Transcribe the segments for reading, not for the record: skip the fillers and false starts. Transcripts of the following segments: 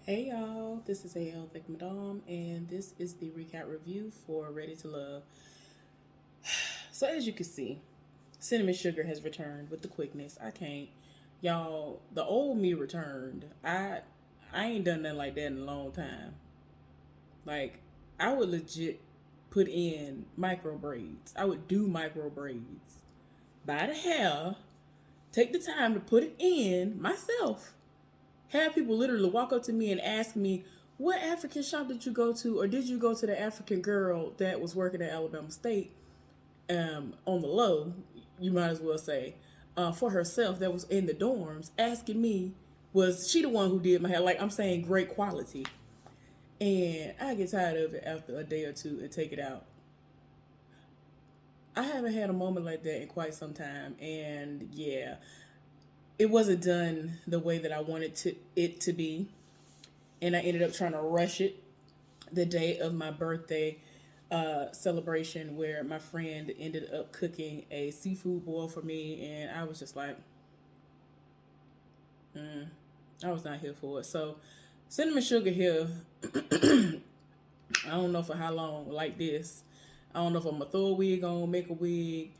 Hey y'all, this is AL Thick Madame, and this is the recap review for Ready to Love. So, as you can see, Cinnamon Sugar has returned with the quickness. I can't, y'all. The old me returned. I ain't done nothing like that in a long time. Like, I would legit put in micro braids. I would do micro braids by the hair, take the time to put it in myself, have people literally walk up to me and ask me, what African shop did you go to, or did you go to the African girl that was working at Alabama State on the low, you might as well say, for herself that was in the dorms, asking me, was she the one who did my hair? Like, I'm saying great quality. And I get tired of it after a day or two and take it out. I haven't had a moment like that in quite some time. And yeah, it wasn't done the way that I wanted it to be. And I ended up trying to rush it the day of my birthday celebration, where my friend ended up cooking a seafood boil for me, and I was just like, I was not here for it. So, Cinnamon Sugar here, I don't know for how long like this. I don't know if I'm gonna throw a wig on, make a wig,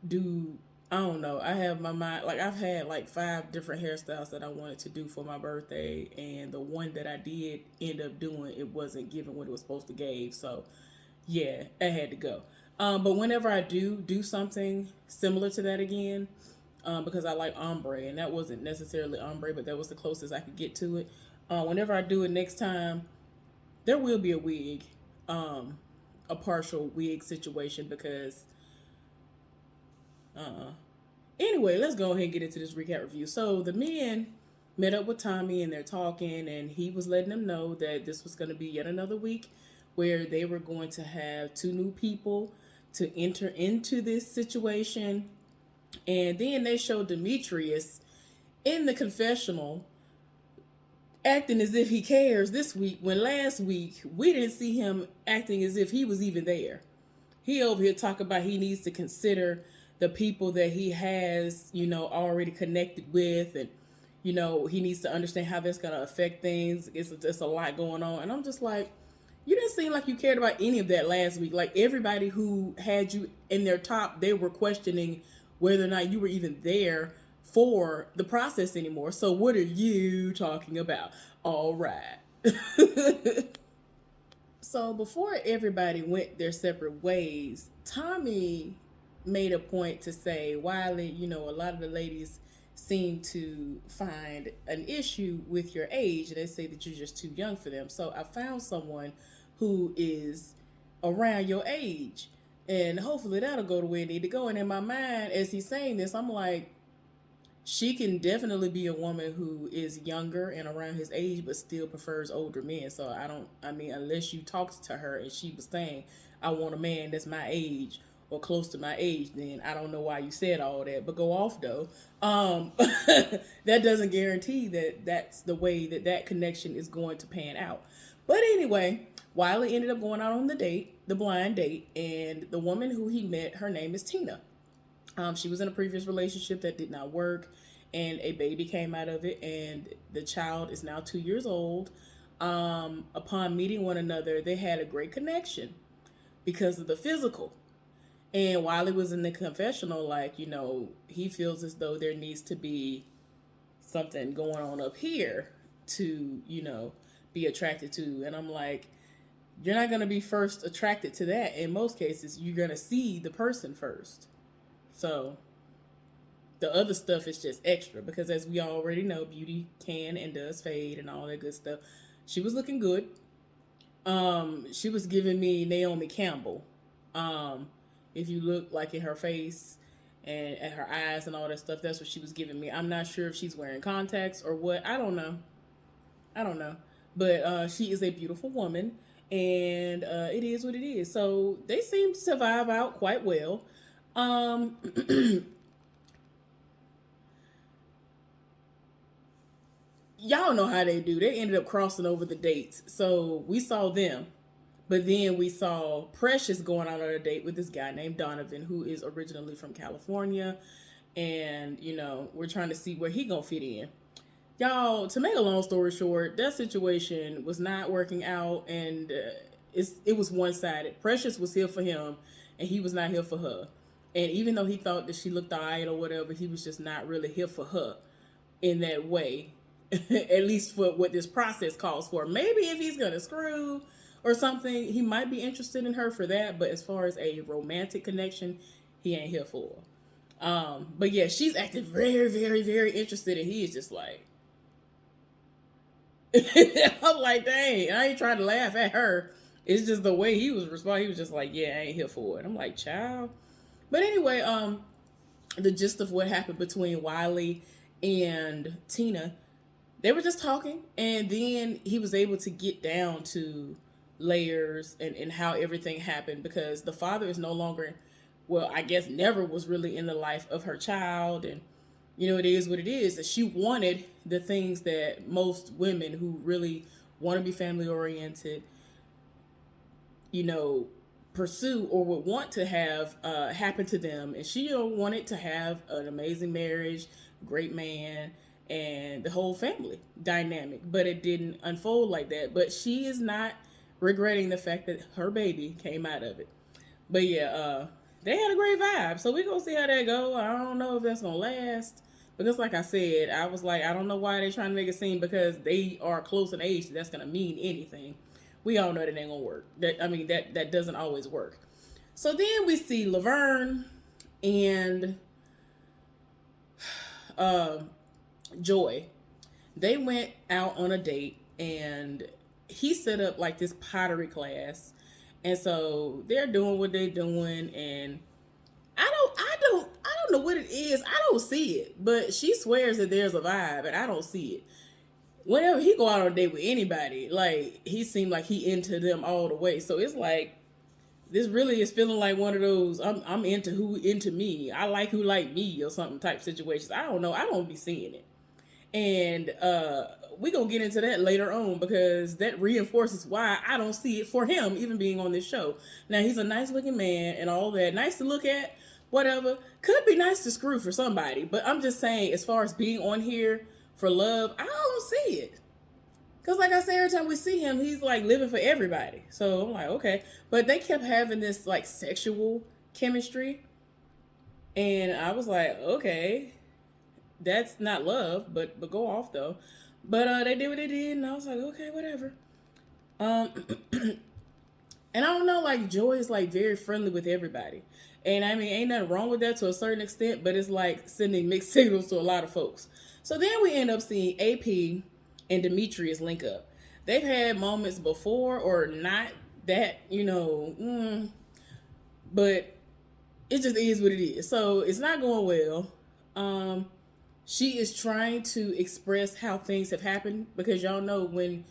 do I don't know. I have my mind, like I've had like five different hairstyles that I wanted to do for my birthday, and the one that I did end up doing, it wasn't giving what it was supposed to give. So yeah, I had to go. But whenever I do something similar to that again, because I like ombre, and that wasn't necessarily ombre, but that was the closest I could get to it. Whenever I do it next time, there will be a wig, um, a partial wig situation because anyway, let's go ahead and get into this recap review. So the men met up with Tommy and they're talking, and he was letting them know that this was going to be yet another week where they were going to have two new people to enter into this situation. And then they showed Demetrius in the confessional acting as if he cares this week, when last week we didn't see him acting as if he was even there. He over here talking about he needs to consider the people that he has, already connected with, and he needs to understand how that's gonna affect things. It's a lot going on, and I'm just like, you didn't seem like you cared about any of that last week. Like everybody who had you in their top, they were questioning whether or not you were even there for the process anymore. So what are you talking about? All right. So before everybody went their separate ways, Tommy made a point to say, Wiley, a lot of the ladies seem to find an issue with your age. They say that you're just too young for them. So I found someone who is around your age. And hopefully that'll go the way it need to go. And in my mind, as he's saying this, I'm like, she can definitely be a woman who is younger and around his age but still prefers older men. So I mean, unless you talked to her and she was saying, I want a man that's my age or close to my age, then I don't know why you said all that. But go off though. That doesn't guarantee that that's the way that that connection is going to pan out. But anyway, Wiley ended up going out on the date, the blind date, and the woman who he met, her name is Tina. She was in a previous relationship that did not work, and a baby came out of it, and the child is now 2 years old. Upon meeting one another, they had a great connection because of the physical. And while he was in the confessional, like, he feels as though there needs to be something going on up here to, be attracted to. And I'm like, you're not going to be first attracted to that. In most cases, you're going to see the person first. So the other stuff is just extra because, as we already know, beauty can and does fade and all that good stuff. She was looking good. She was giving me Naomi Campbell. Um, if you look like in her face and at her eyes and all that stuff, that's what she was giving me. I'm not sure if she's wearing contacts or what. I don't know. I don't know. But she is a beautiful woman, and it is what it is. So they seem to survive out quite well. Um, y'all know how they do. They ended up crossing over the dates. So we saw them. But then we saw Precious going out on a date with this guy named Donovan, who is originally from California. And, we're trying to see where he gonna fit in. Y'all, to make a long story short, that situation was not working out, and it was one sided. Precious was here for him, and he was not here for her. And even though he thought that she looked alright or whatever, he was just not really here for her in that way. At least for what this process calls for. Maybe if he's gonna screw or something, he might be interested in her for that. But as far as a romantic connection, he ain't here for her. But yeah, she's acting very, very, very interested, and he is just like, I'm like, dang, I ain't trying to laugh at her. It's just the way he was responding. He was just like, yeah, I ain't here for it. I'm like, child. But anyway, the gist of what happened between Wiley and Tina, they were just talking, and then he was able to get down to layers and how everything happened, because the father is no longer, well, I guess never was really in the life of her child. And it is what it is. That she wanted the things that most women who really want to be family oriented, pursue or would want to have happen to them. And she wanted to have an amazing marriage, great man, and the whole family dynamic. But it didn't unfold like that. But she is not regretting the fact that her baby came out of it. But yeah, they had a great vibe. So we're going to see how that go. I don't know if that's going to last. Because like I said, I was like, I don't know why they're trying to make it seem because they are close in age that's going to mean anything. We all know that ain't going to work. That doesn't always work. So then we see Laverne and Joy. They went out on a date, and he set up like this pottery class. And so they're doing what they're doing, and I don't know what it is. I don't see it, but she swears that there's a vibe, and I don't see it. Whenever he go out on a date with anybody, like, he seemed like he into them all the way. So it's like, this really is feeling like one of those I'm into who into me. I like who like me or something type situations. I don't know. I don't be seeing it. And we gonna get into that later on, because that reinforces why I don't see it for him even being on this show. Now, he's a nice looking man and all that, nice to look at, whatever. Could be nice to screw for somebody, but I'm just saying, as far as being on here for love, I don't see it. Because like I say, every time we see him, he's like living for everybody. So I'm like, okay. But they kept having this like sexual chemistry, and I was like, okay, that's not love, but go off though. But they did what they did, and I was like, okay, whatever. And I don't know, like, Joy is like very friendly with everybody, and I mean, ain't nothing wrong with that to a certain extent, but it's like sending mixed signals to a lot of folks. So then we end up seeing AP and Demetrius link up. They've had moments before, or not that, but it just is what it is. So it's not going well. She is trying to express how things have happened, because y'all know when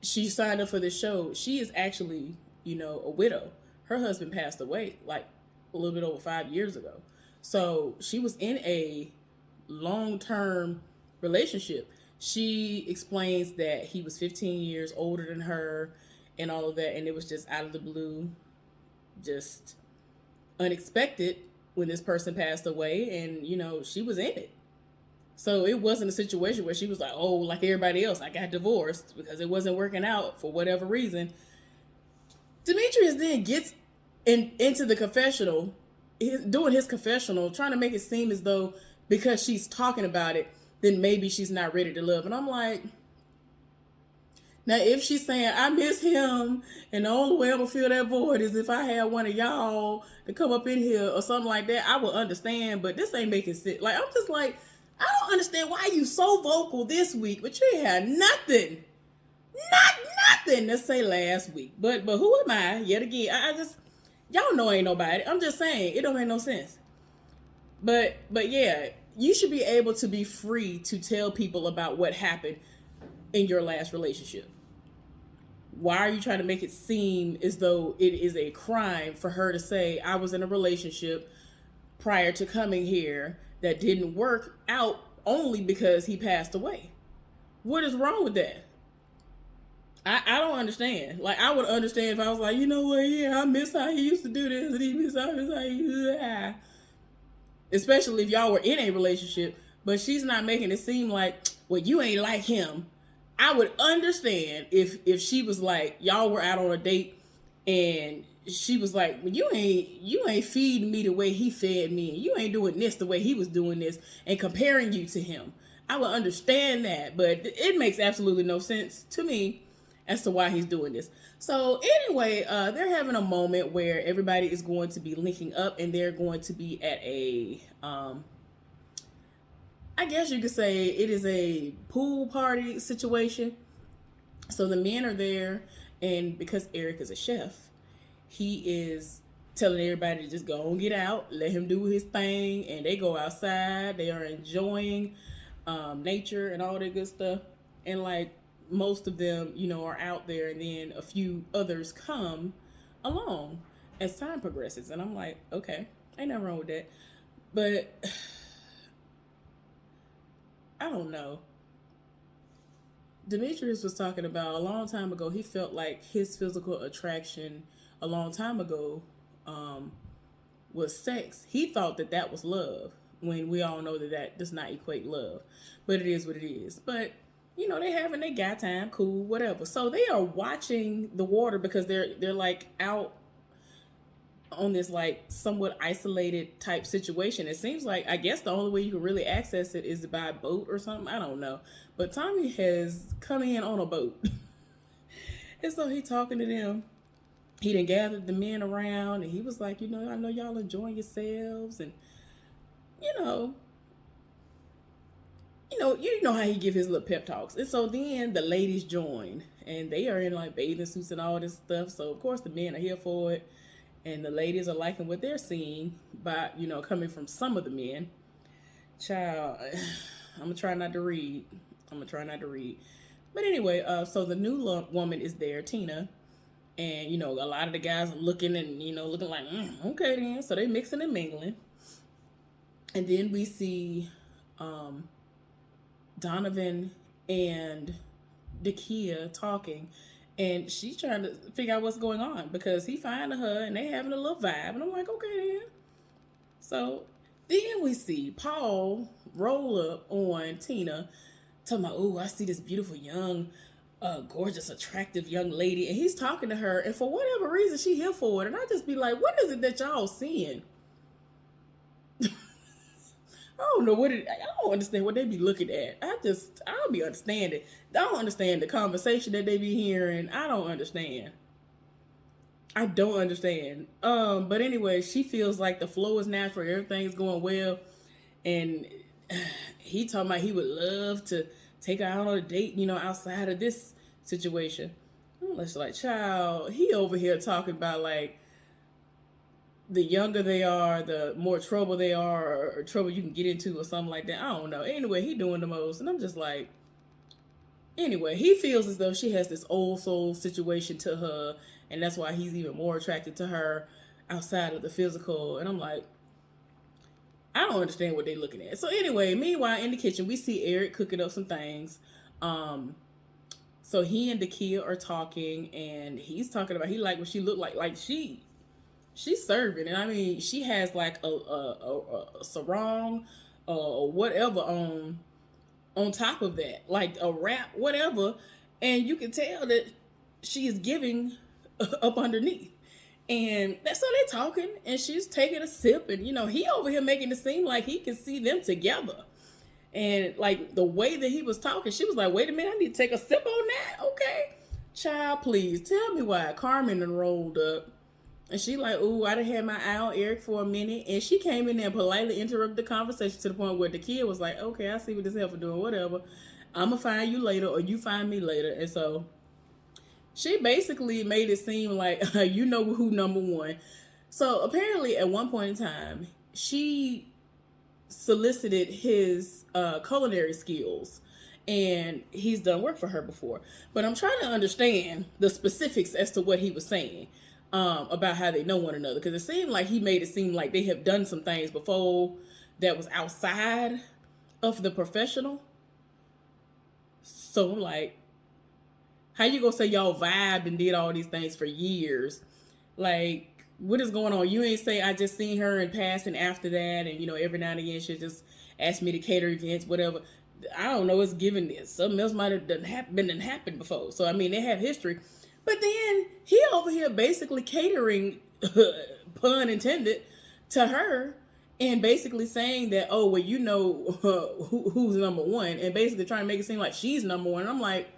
she signed up for the show, she is actually, a widow. Her husband passed away like a little bit over 5 years ago. So she was in a long-term relationship. She explains that he was 15 years older than her and all of that, and it was just out of the blue, just unexpected when this person passed away, and she was in it. So it wasn't a situation where she was like, oh, like everybody else, I got divorced because it wasn't working out for whatever reason. Demetrius then gets into the confessional, doing his confessional, trying to make it seem as though because she's talking about it, then maybe she's not ready to love. And I'm like, now if she's saying, I miss him, and the only way I'm going to fill that void is if I had one of y'all to come up in here or something like that, I would understand. But this ain't making sense. Like, I'm just like, I don't understand why you so vocal this week, but you had nothing to say last week. But who am I? Yet again, I just, y'all know ain't nobody. I'm just saying, it don't make no sense. But yeah, you should be able to be free to tell people about what happened in your last relationship. Why are you trying to make it seem as though it is a crime for her to say, I was in a relationship prior to coming here that didn't work out only because he passed away? What is wrong with that? I don't understand. Like, I would understand if I was like, you know what, yeah, I miss how he used to do this, and I miss how he used to do that. Especially if y'all were in a relationship, but she's not making it seem like, well, you ain't like him. I would understand if she was like, y'all were out on a date and she was like, well, you ain't feeding me the way he fed me, and you ain't doing this the way he was doing this, and comparing you to him. I would understand that, but it makes absolutely no sense to me as to why he's doing this. So anyway, they're having a moment where everybody is going to be linking up, and they're going to be at a I guess you could say it is a pool party situation. So the men are there, and because Eric is a chef, he is telling everybody to just go and get out, let him do his thing, and they go outside. They are enjoying nature and all that good stuff. And like most of them, are out there, and then a few others come along as time progresses. And I'm like, okay, ain't nothing wrong with that. But I don't know. Demetrius was talking about a long time ago. He felt like his physical attraction a long time ago was sex. He thought that that was love, when we all know that that does not equate love. But it is what it is. But they having their guy time, cool, whatever. So they are watching the water because they're like out on this like somewhat isolated type situation. It seems like, I guess the only way you can really access it is by boat or something. I don't know. But Tommy has come in on a boat. And so he talking to them. He done gathered the men around, and he was like, I know y'all enjoying yourselves, and you know how he give his little pep talks. And so then the ladies join, and they are in like bathing suits and all this stuff. So of course the men are here for it, and the ladies are liking what they're seeing by coming from some of the men. Child, I'm gonna try not to read. But anyway, so the new woman is there, Tina. And, a lot of the guys are looking and, looking like, okay then. So they mixing and mingling. And then we see Donovan and Dakia talking. And she's trying to figure out what's going on, because he finding her and they having a little vibe. And I'm like, okay then. So then we see Paul roll up on Tina, talking about, oh, I see this beautiful young gorgeous, attractive young lady, and he's talking to her, and for whatever reason she here for it. And I just be like, what is it that y'all seeing? I don't understand what they be looking at. I don't be understanding. I don't understand the conversation that they be hearing. I don't understand. But anyway, she feels like the flow is natural, everything's going well, and he talking about he would love to take her out on a date, outside of this situation. I'm just like, child, he over here talking about like the younger they are, the more trouble they are, or trouble you can get into, or something like that. I don't know. Anyway, he doing the most, and I'm just like, anyway, he feels as though she has this old soul situation to her, and that's why he's even more attracted to her outside of the physical. And I'm like, I don't understand what they're looking at. So anyway, meanwhile, in the kitchen, we see Eric cooking up some things. So he and Dakia are talking, and he's talking about he like what she looked like. Like she's serving, and I mean she has like a sarong or whatever on top of that, like a wrap, whatever, and you can tell that she is giving up underneath. And that's so they talking, and she's taking a sip, and he over here making it seem like he can see them together. And like the way that he was talking, she was like, wait a minute, I need to take a sip on that. Okay. Child, please tell me why. Carmen done rolled up, and she like, ooh, I done had my eye on Eric for a minute. And she came in there and politely interrupted the conversation to the point where the kid was like, okay, I see what this heifer doing, whatever. I'm gonna find you later, or you find me later. And so she basically made it seem like you know who number one. So apparently at one point in time, she solicited his culinary skills, and he's done work for her before. But I'm trying to understand the specifics as to what he was saying about how they know one another, because it seemed like he made it seem like they have done some things before that was outside of the professional. So I'm like, how you gonna say y'all vibed and did all these things for years? Like, what is going on? You ain't say I just seen her in passing after that, and every now and again she'll just ask me to cater events, whatever. I don't know, it's given this. Something else might have been happened before. So I mean, they have history. But then he over here basically catering, pun intended, to her, and basically saying that, oh well, you know who's number one, and basically trying to make it seem like she's number one. And I'm like,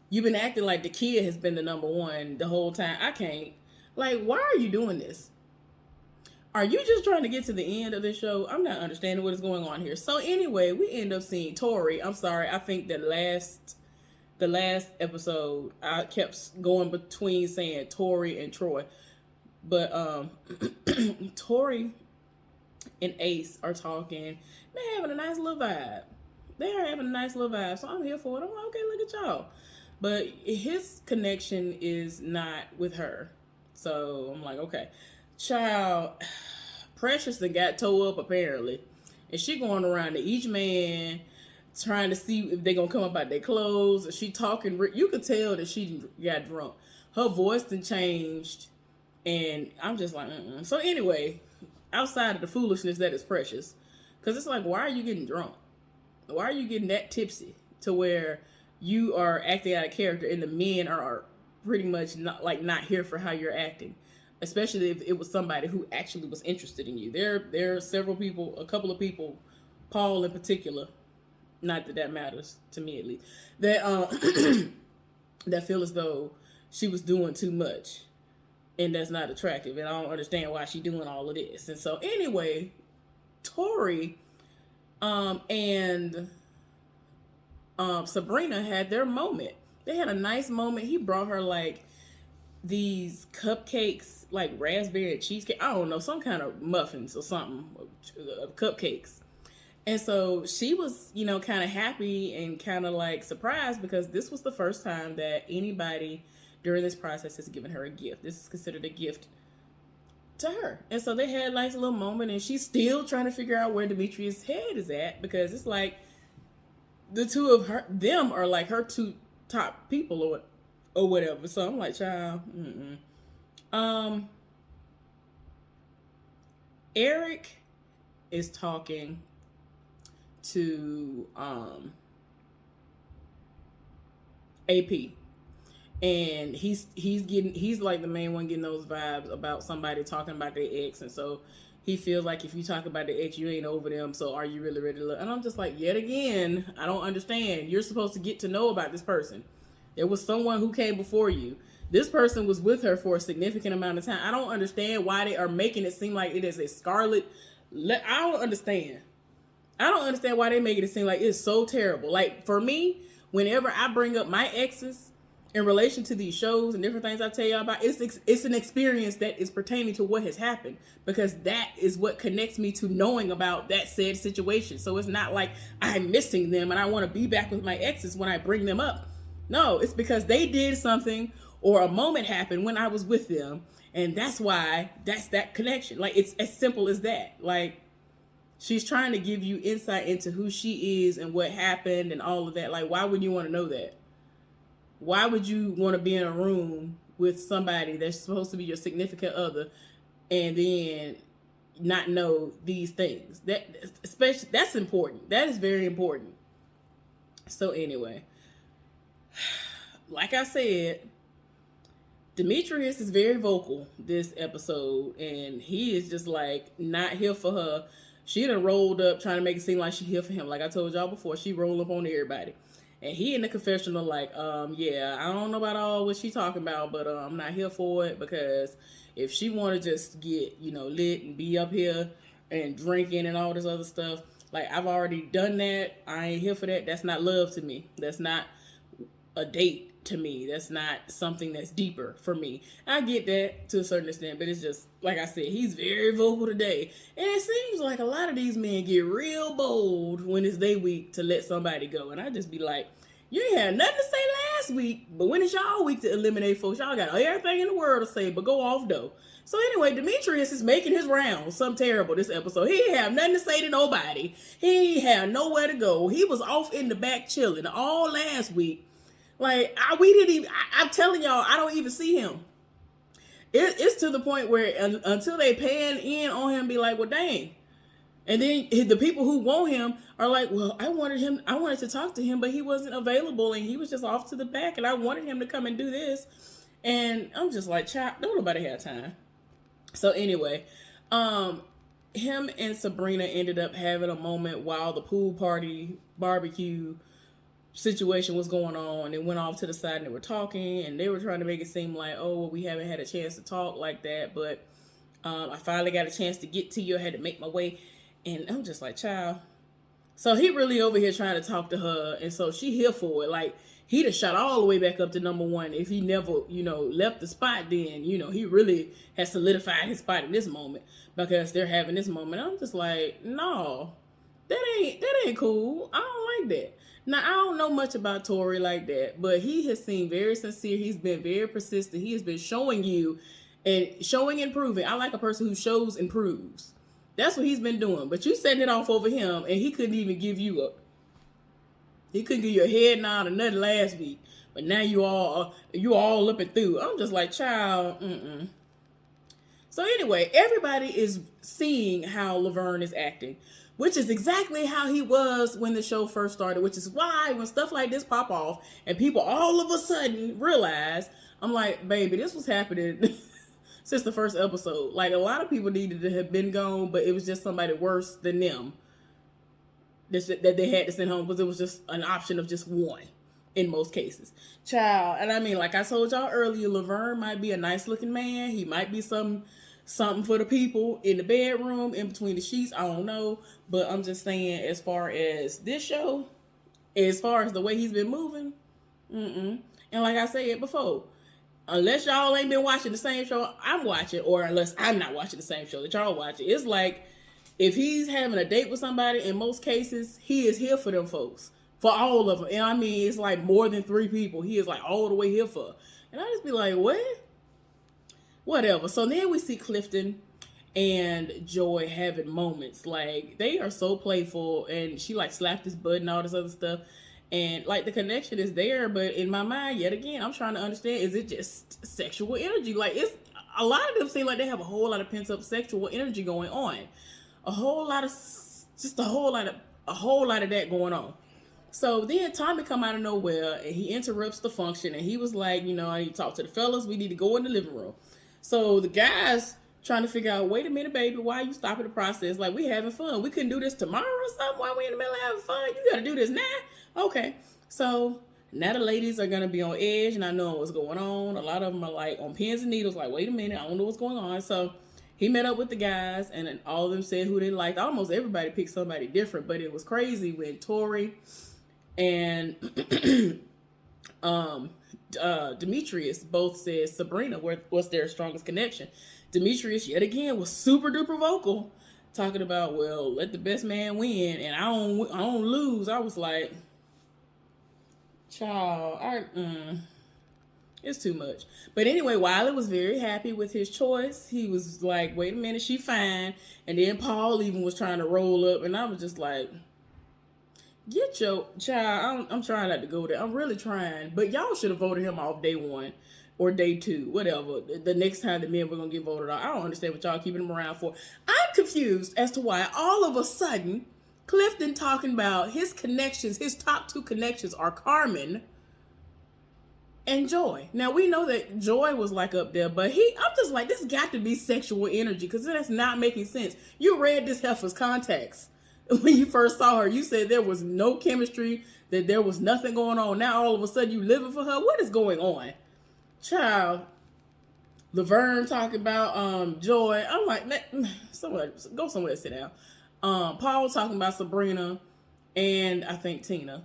you've been acting like the kid has been the number one the whole time. I can't. Like, why are you doing this? Are you just trying to get to the end of this show? I'm not understanding what is going on here. So anyway, we end up seeing Tori. I'm sorry, I think the last episode I kept going between saying Tori and Troy. But Tori and Ace are talking. They're having a nice little vibe. They are having a nice little vibe. So I'm here for it. I'm like, okay, look at y'all. But his connection is not with her. So I'm like, okay. Child, Precious that got towed up apparently. And she going around to each man trying to see if they gonna come up out their clothes. And she talking, you could tell that she got drunk. Her voice done changed. And I'm just like, So anyway, outside of the foolishness that is Precious, because it's like, why are you getting drunk? Why are you getting that tipsy to where you are acting out of character and the men are pretty much not here for how you're acting? Especially if it was somebody who actually was interested in you. There are several people, a couple of people, Paul in particular, not that matters to me at least, that that feel as though she was doing too much, and that's not attractive. And I don't understand why she's doing all of this. And so anyway, Tori and Sabrina had their moment. They had a nice moment. He brought her like these cupcakes, like raspberry cheesecake, I don't know, some kind of muffins or something, cupcakes. And so she was, kind of happy and kind of like surprised, because this was the first time that anybody during this process has given her a gift. This is considered a gift to her. And so they had a nice little moment, and she's still trying to figure out where Demetrius' head is at, because it's like the two of them are like her two top people or whatever. So I'm like, child, Eric is talking to AP, and he's like the main one getting those vibes about somebody talking about their ex. And so he feels like if you talk about the ex, you ain't over them, so are you really ready to look? And I'm just like, yet again, I don't understand. You're supposed to get to know about this person. There was someone who came before you. This person was with her for a significant amount of time. I don't understand why they are making it seem like it is a scarlet. I don't understand. I don't understand why they make it seem like it's so terrible. Like, for me, whenever I bring up my exes in relation to these shows and different things I tell y'all about, it's an experience that is pertaining to what has happened, because that is what connects me to knowing about that said situation. So it's not like I'm missing them and I want to be back with my exes when I bring them up. No, it's because they did something or a moment happened when I was with them, and that's why that's that connection. Like, it's as simple as that. Like, she's trying to give you insight into who she is and what happened and all of that. Like, why would you want to know that? Why would you want to be in a room with somebody that's supposed to be your significant other and then not know these things? That's important. That is very important. So anyway, like I said, Demetrius is very vocal this episode, and he is just like not here for her. She done rolled up trying to make it seem like she here for him. Like I told y'all before, she rolled up on everybody. And he in the confessional like, yeah, I don't know about all what she talking about, but I'm not here for it, because if she want to just get, lit and be up here and drinking and all this other stuff, like, I've already done that. I ain't here for that. That's not love to me. That's not a date to me. That's not something that's deeper for me. I get that to a certain extent, but it's just, like I said, he's very vocal today. And it seems like a lot of these men get real bold when it's their week to let somebody go. And I just be like, you ain't had nothing to say last week, but when it's y'all week to eliminate folks, y'all got everything in the world to say, but go off though. So anyway, Demetrius is making his rounds. Something terrible this episode. He didn't have nothing to say to nobody. He had nowhere to go. He was off in the back chilling all last week. Like, I'm telling y'all, I don't even see him. It's to the point where until they pan in on him, be like, well, dang. And then the people who want him are like, well, I wanted to talk to him, but he wasn't available and he was just off to the back and I wanted him to come and do this. And I'm just like, child, don't nobody have time. So anyway, him and Sabrina ended up having a moment while the pool party barbecue situation was going on. They went off to the side and they were talking and they were trying to make it seem like, oh, well, we haven't had a chance to talk like that, but I finally got a chance to get to you. I had to make my way. And I'm just like, child. So he really over here trying to talk to her. And so she here for it. Like, he'd have shot all the way back up to number one. If he never, left the spot, then, he really has solidified his spot in this moment because they're having this moment. I'm just like, no, that ain't cool. I don't like that. Now, I don't know much about Tory like that, but he has seemed very sincere. He's been very persistent. He has been showing you and showing and proving. I like a person who shows and proves. That's what he's been doing. But you setting it off over him, and he couldn't even give you He couldn't give you a head nod or nothing last week. But now you all up and through. I'm just like, child, So anyway, everybody is seeing how Laverne is acting, which is exactly how he was when the show first started, which is why when stuff like this pop off and people all of a sudden realize, I'm like, baby, this was happening since the first episode. Like, a lot of people needed to have been gone, but it was just somebody worse than them that they had to send home because it was just an option of just one in most cases. Child, and I mean, like I told y'all earlier, Laverne might be a nice looking man. He might be something for the people in the bedroom, in between the sheets. I don't know. But I'm just saying, as far as this show, as far as the way he's been moving, and like I said before, unless y'all ain't been watching the same show I'm watching, or unless I'm not watching the same show that y'all watching, it's like if he's having a date with somebody, in most cases, he is here for them folks. For all of them. And I mean, it's like more than 3 people. He is like all the way here for. And I just be like, what? Whatever. So then we see Clifton and Joy having moments. Like, they are so playful. And she like slapped his butt and all this other stuff. And like the connection is there. But in my mind, yet again, I'm trying to understand, is it just sexual energy? Like, it's a lot of them seem like they have a whole lot of pent up sexual energy going on. A whole lot of that going on. So then Tommy come out of nowhere and he interrupts the function and he was like, I need to talk to the fellas. We need to go in the living room. So the guys trying to figure out, wait a minute, baby, why are you stopping the process? Like, we having fun. We couldn't do this tomorrow or something. Why we in the middle of having fun? You got to do this now. Okay. So now the ladies are going to be on edge and I know what's going on. A lot of them are like on pins and needles. Like, wait a minute. I don't know what's going on. So he met up with the guys and all of them said who they liked. Almost everybody picked somebody different, but it was crazy when Tory and Demetrius both said Sabrina was their strongest connection. Demetrius, yet again, was super duper vocal, talking about, well, let the best man win, and I don't lose. I was like, child, it's too much. But anyway, Wiley was very happy with his choice. He was like, wait a minute, she fine. And then Paul even was trying to roll up, and I was just like, get your child. I'm trying not to go there. I'm really trying. But y'all should have voted him off day 1 or day 2, whatever. The next time the men were going to get voted off. I don't understand what y'all keeping him around for. I'm confused as to why all of a sudden Clifton talking about his connections, his top 2 connections are Carmen and Joy. Now, we know that Joy was like up there, but I'm just like, this got to be sexual energy because that's not making sense. You read this heifer's contacts. When you first saw her, you said there was no chemistry, that there was nothing going on. Now, all of a sudden, you living for her? What is going on? Child. Laverne talking about Joy. I'm like, go somewhere and sit down. Paul talking about Sabrina and I think Tina.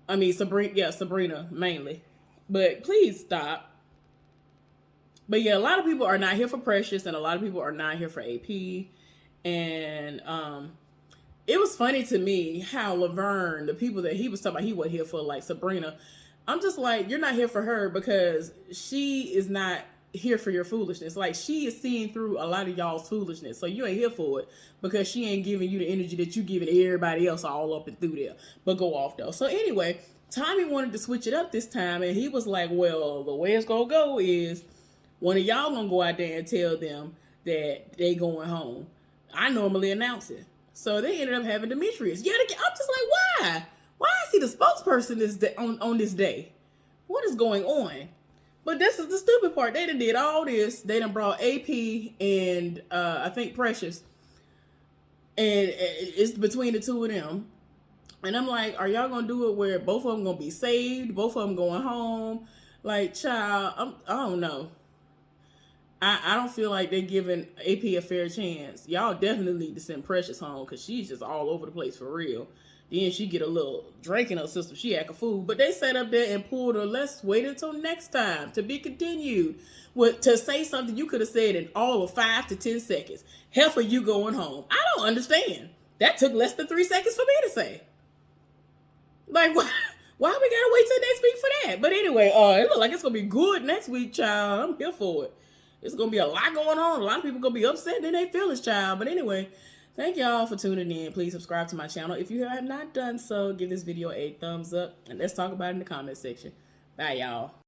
I mean, Sabrina mainly. But please stop. But yeah, a lot of people are not here for Precious, and a lot of people are not here for AP. And it was funny to me how Laverne, the people that he was talking about, he wasn't here for, like Sabrina. I'm just like, you're not here for her because she is not here for your foolishness. Like, she is seeing through a lot of y'all's foolishness. So you ain't here for it because she ain't giving you the energy that you giving everybody else all up and through there. But go off though. So anyway, Tommy wanted to switch it up this time, and he was like, well, the way it's gonna go is one of y'all gonna go out there and tell them that they going home. I normally announce it. So they ended up having Demetrius. Yet again, I'm just like, why? Why is he the spokesperson this day, on this day? What is going on? But this is the stupid part. They done did all this. They done brought AP and I think Precious. And it's between the two of them. And I'm like, are y'all gonna do it where both of them gonna be saved? Both of them going home? Like, child, I don't know. I don't feel like they're giving AP a fair chance. Y'all definitely need to send Precious home because she's just all over the place for real. Then she get a little drink in her system. She act a fool. But they sat up there and pulled her. Let's wait until next time to be continued. To say something you could have said in all of 5 to 10 seconds. Heifer, you going home. I don't understand. That took less than 3 seconds for me to say. Like, why we gotta wait till next week for that? But anyway, it look like it's gonna be good next week, child. I'm here for it. It's gonna be a lot going on. A lot of people gonna be upset in their feelings, child. But anyway, thank y'all for tuning in. Please subscribe to my channel. If you have not done so, give this video a thumbs up. And let's talk about it in the comment section. Bye, y'all.